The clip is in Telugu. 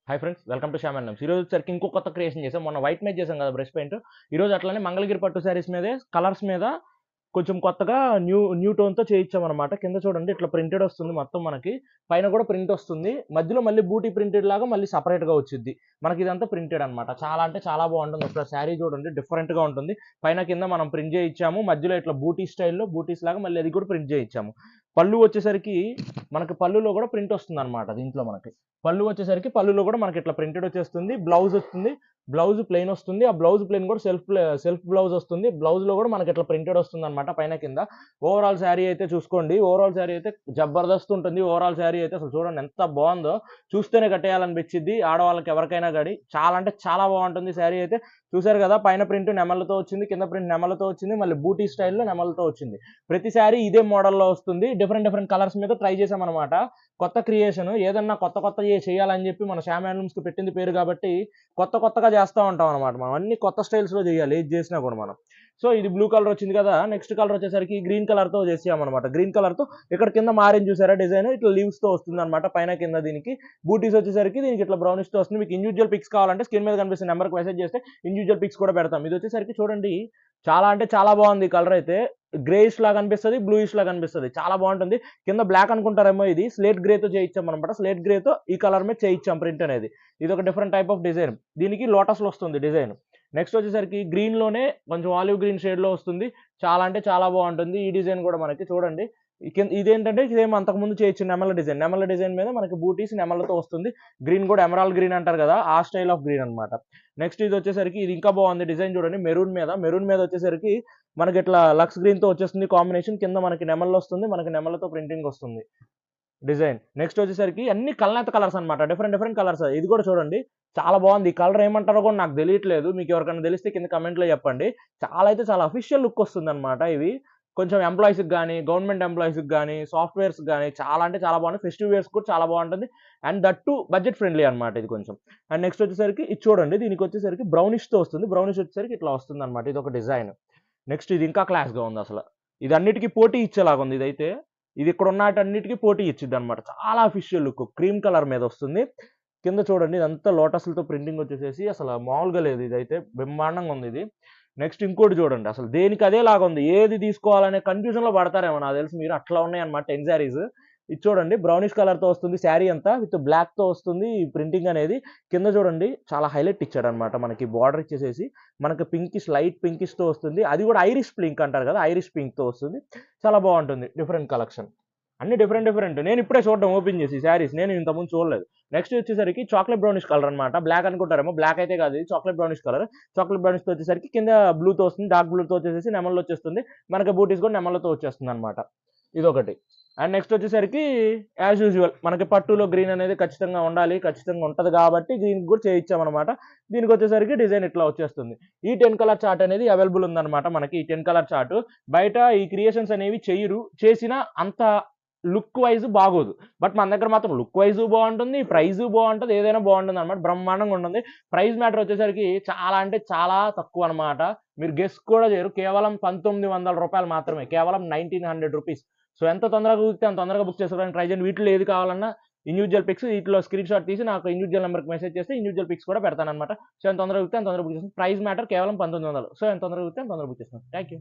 Hi friends, welcome to Shyam and నమ్స్. ఈరోజు వచ్చరికి ఇంకో కొత్త క్రియేషన్ చేసాం. మొన్న వైట్ మీద చేసాం కదా బ్రష్ పెయింట్. ఈరోజు అట్లానే మంగళగిరి పట్టు శారీస్ మీదే కలర్స్ మీద కొంచెం కొత్తగా న్యూ టోన్తో చేయించామన్నమాట. కింద చూడండి ఇట్లా ప్రింటెడ్ వస్తుంది మొత్తం మనకి. పైన కూడా ప్రింట్ వస్తుంది. మధ్యలో మళ్ళీ బూటీ ప్రింటెడ్ లాగా మళ్ళీ సపరేట్గా వచ్చింది మనకి. ఇదంతా ప్రింటెడ్ అనమాట. చాలా అంటే చాలా బాగుంటుంది. ఒకసారి శారీ చూడండి, డిఫరెంట్గా ఉంటుంది. పైన కింద మనం ప్రింట్ చేయించాము. మధ్యలో ఇట్లా బూటీ స్టైల్లో బూటీస్ లాగా మళ్ళీ అది కూడా ప్రింట్ చేయించాము. పళ్ళు వచ్చేసరికి మనకి పళ్ళులో కూడా ప్రింట్ వస్తుంది అనమాట. దీంట్లో మనకి పళ్ళు వచ్చేసరికి పళ్ళులో కూడా మనకి ఇట్లా ప్రింటెడ్ వచ్చేస్తుంది. బ్లౌజ్ వస్తుంది, బ్లౌజ్ ప్లెయిన్ వస్తుంది. ఆ బ్లౌజ్ ప్లెయిన్ కూడా సెల్ఫ్ బ్లౌజ్ వస్తుంది. బ్లౌజ్ లో కూడా మనకి ఇట్లా ప్రింటెడ్ వస్తుంది అనమాట పైన కింద. ఓవరాల్ శారీ అయితే చూసుకోండి, ఓవరాల్ శారీ అయితే జబర్దస్త్ ఉంటుంది. ఓవరాల్ శారీ అయితే అసలు చూడండి ఎంత బాగుందో, చూస్తేనే కట్టేయాలనిపించింది ఆడవాళ్ళకి ఎవరికైనా కానీ. చాలా అంటే చాలా బాగుంటుంది శారీ అయితే. చూసారు కదా, పైన ప్రింట్ నెమలతో వచ్చింది, కింద ప్రింట్ నెమలతో వచ్చింది, మళ్ళీ బూటీ స్టైల్లో నెమలతో వచ్చింది. ప్రతి శారీ ఇదే మోడల్లో వస్తుంది. డిఫరెంట్ కలర్స్ మీద ట్రై చేసామన్నమాట. కొత్త క్రియేషన్, ఏదన్నా కొత్త చేయాలని చెప్పి మన శ్యామ్ హ్యాండ్లూమ్స్ కి పెట్టింది పేరు కాబట్టి కొత్తగా చేస్తూ ఉంటాం అనమాట. మనం అన్ని కొత్త స్టైల్స్ లో చేయాలి ఏది చేసినా కూడా మనం. సో ఇది బ్లూ కలర్ వచ్చింది కదా, నెక్స్ట్ కలర్ వచ్చేసరికి గ్రీన్ కలర్ తో చేసామన్నమాట. గ్రీన్ కలర్ తో ఇక్కడ కింద మారింది చూసారా డిజైన్, ఇట్లా లీవ్స్ తో వస్తుంది అనమాట పైన కింద. దీనికి బూటీస్ వచ్చేసరికి దీనికి ఇట్లా బ్రౌనిష్ తో వస్తుంది. మీకు ఇండివిజువల్ పిక్స్ కావాలంటే స్క్రీన్ మీద కనిపిస్తున్న నెంబర్కి మెసేజ్ చేస్తే ఇండివిజువల్ పిక్స్ కూడా పెడతాం. ఇది వచ్చేసరికి చూడండి చాలా అంటే చాలా బాగుంది. కలర్ అయితే గ్రేయిష్ లాగా అనిపిస్తుంది, బ్లూయిష్ లాగా అనిపిస్తుంది. చాలా బాగుంటుంది. కింద బ్లాక్ అనుకుంటారేమో, ఇది స్లేట్ గ్రే తో చేయించాం అనమాట. స్లేట్ గ్రే తో ఈ కలర్ మీద చేయించాం ప్రింట్ అనేది. ఇది ఒక డిఫరెంట్ టైప్ ఆఫ్ డిజైన్. దీనికి లోటస్ లో వస్తుంది డిజైన్. నెక్స్ట్ వచ్చేసరికి గ్రీన్ లోనే కొంచెం ఆలివ్ గ్రీన్ షేడ్ లో వస్తుంది. చాలా అంటే చాలా బాగుంటుంది ఈ డిజైన్ కూడా మనకి. చూడండి ఇదేంటంటే ఇదేం అంతకుముందు చేయొచ్చు నెమల డిజైన్ మీద మనకి బూటీస్ నెమలతో వస్తుంది. గ్రీన్ కూడా ఎమరాల్డ్ గ్రీన్ అంటారు కదా, ఆ స్టైల్ ఆఫ్ గ్రీన్ అనమాట. నెక్స్ట్ ఇది వచ్చేసరికి ఇది ఇంకా బాగుంది డిజైన్. చూడండి మెరూన్ మీద వచ్చేసరికి మనకి ఇట్లా లక్స్ గ్రీన్ తో వచ్చేస్తుంది కాంబినేషన్. కింద మనకి నెమల్లో వస్తుంది, మనకి నెమలతో ప్రింటింగ్ వస్తుంది డిజైన్. నెక్స్ట్ వచ్చేసరికి అన్ని కలనేత కలర్స్ అనమాట, డిఫరెంట్ కలర్స్. ఇది కూడా చూడండి చాలా బాగుంది. ఈ కలర్ ఏమంటారో కూడా నాకు తెలియట్లేదు. మీకు ఎవరికైనా తెలిస్తే కింద కమెంట్ లో చెప్పండి. చాలా అయితే చాలా అఫీషియల్ లుక్ వస్తుంది అనమాట. ఇవి కొంచెం ఎంప్లాయీస్కి కానీ, గవర్నమెంట్ ఎంప్లాయీస్కి కానీ, సాఫ్ట్వేర్స్ కానీ చాలా అంటే చాలా బాగుంది. ఫెస్టివ్ వేర్స్ కూడా చాలా బాగుంటుంది. And that to budget friendly అనమాట ఇది కొంచెం. అండ్ నెక్స్ట్ వచ్చేసరికి ఇది చూడండి, దీనికి వచ్చేసరికి బ్రౌనిష్ తో వస్తుంది. బ్రౌనిష్ వచ్చేసరికి ఇట్లా వస్తుంది అనమాట. ఇది ఒక డిజైన్. నెక్స్ట్ ఇది ఇంకా క్లాస్గా ఉంది అసలు. ఇది అన్నిటికీ పోటీ ఇచ్చేలాగా ఉంది ఇదైతే. ఇది ఇక్కడ ఉన్నటన్నిటికీ పోటీ ఇచ్చింది అనమాట. చాలా అఫీషియల్ లుక్, క్రీమ్ కలర్ మీద వస్తుంది. కింద చూడండి ఇదంతా లోటస్లతో ప్రింటింగ్ వచ్చేసేసి అసలు మామూలుగా లేదు. ఇదైతే బ్రహ్మాండంగా ఉంది ఇది. నెక్స్ట్ ఇంకోటి చూడండి, అసలు దేనికి అదే లాగా ఉంది. ఏది తీసుకోవాలనే కన్ఫ్యూజన్ లో పడతారేమో నాకు తెలిసి మీరు. అట్లా ఉన్నాయి అనమాట 10 శారీస్. ఇది చూడండి బ్రౌనిష్ కలర్ తో వస్తుంది శారీ అంతా, విత్ బ్లాక్ తో వస్తుంది ప్రింటింగ్ అనేది. కింద చూడండి చాలా హైలైట్ ఇచ్చాడు అనమాట. మనకి బార్డర్ ఇచ్చేసేసి మనకి పింకిష్, లైట్ పింకిష్ తో వస్తుంది. అది కూడా ఐరిష్ పింక్ అంటారు కదా, ఐరిష్ పింక్ తో వస్తుంది. చాలా బాగుంటుంది. డిఫరెంట్ కలెక్షన్, అన్ని డిఫరెంట్. నేను ఇప్పుడే చూడడం ఓపెన్ చేసి శారీస్, నేను ఇంతకుముందు చూడలేదు. నెక్స్ట్ వచ్చేసరికి చాక్లెట్ బ్రౌనిష్ కలర్ అనమాట. బ్లాక్ అనుకుంటారేమో, బ్లాక్ అయితే కాదు, ఇది chocolate brownish colour. Chocolate brownish తో వచ్చేసరికి కింద బ్లూతో వస్తుంది, డార్క్ బ్లూతో వచ్చేసి నెమల్లో వచ్చేస్తుంది. మనకి బూటీస్ కూడా నెమలతో వచ్చేస్తుంది అనమాట. ఇదొకటి. అండ్ నెక్స్ట్ వచ్చేసరికి యాజ్ యూజువల్ మనకి పట్టులో గ్రీన్ అనేది ఖచ్చితంగా ఉండాలి, ఖచ్చితంగా ఉంటుంది కాబట్టి గ్రీన్ కూడా చేయించామన్నమాట. దీనికి వచ్చేసరికి డిజైన్ ఇట్లా వచ్చేస్తుంది. ఈ 10 కలర్ చార్ట్ అనేది అవైలబుల్ ఉందన్నమాట మనకి. ఈ 10 కలర్ చార్ట్ బయట ఈ క్రియేషన్స్ అనేవి చెయ్యరు, చేసినా అంత లుక్ వైజ్ బాగోదు. బట్ మన దగ్గర మాత్రం లుక్ వైజ్ బాగుంటుంది, ప్రైజ్ బాగుంటుంది, ఏదైనా బాగుంటుంది అనమాట. బ్రహ్మాండంగా ఉంటుంది. ప్రైస్ మ్యాటర్ వచ్చేసరికి చాలా అంటే చాలా తక్కువ అనమాట. మీరు గెస్ కూడా చేయరు. కేవలం 1900 రూపాయలు మాత్రమే, కేవలం 1900 రూపీస్. సో ఎంత తొందరగా కుదిరితే అంత తొందరగా బుక్ చేసుకోవడానికి ట్రై చేయండి. వీటిలో ఏది కావాలన్నా ఇండివిజువల్ పిక్స్ వీటిలో స్క్రీన్ షాట్ తీసి నాకు ఇండివిజువల్ నెంబర్కి మెసేజ్ చేస్తే ఇండివిజువల్ పిక్స్ కూడా పెడతాను అనమాట. సో ఎంత తొందరగా కుదిరితే అంత తొందరగా బుక్ చేస్తాను. ప్రైస్ మ్యాటర్ కేవలం 1900. సో ఎంత తొందరగా కుదిరితే అంత తొందరగా బుక్ చేస్తాను. Thank you.